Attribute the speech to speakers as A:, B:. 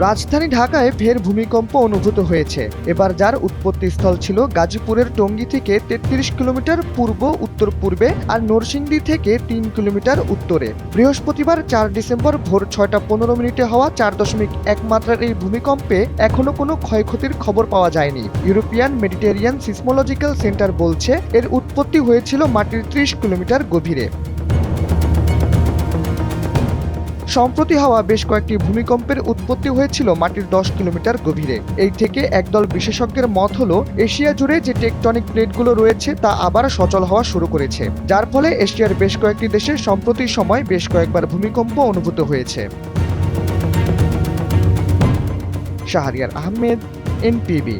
A: রাজধানী ঢাকায় ফের ভূমিকম্প অনুভূত হয়েছে। এবার যার উৎপত্তিস্থল ছিল গাজীপুরের টঙ্গী থেকে ৩৩ কিলোমিটার পূর্ব উত্তর পূর্বে আর নরসিংদী থেকে ৩ কিলোমিটার উত্তরে। বৃহস্পতিবার ৪ ডিসেম্বর ভোর ৬টা ১৫ মিনিটে হওয়া ৪.১ মাত্রার এই ভূমিকম্পে এখনো কোনো ক্ষয়ক্ষতির খবর পাওয়া যায়নি। ইউরোপিয়ান মেডিটেরিয়ান সিসমোলজিক্যাল সেন্টার বলছে এর উৎপত্তি হয়েছিল মাটির ৩০ কিলোমিটার গভীরে। সম্প্রতি হওয়া বেশ কয়েকটি ভূমিকম্পের উৎপত্তি হয়েছিল মাটির ১০ কিলোমিটার গভীরে। এই থেকে একদল বিশেষজ্ঞের মত হলো এশিয়া জুড়ে যে টেকটনিক প্লেটগুলো রয়েছে তা আবার সচল হওয়া শুরু করেছে, যার ফলে এশিয়ার বেশ কয়েকটি দেশে সম্প্রতি সময় বেশ কয়েকবার ভূমিকম্প অনুভূত হয়েছে। শাহরিয়ার আহমেদ, এনপিবি।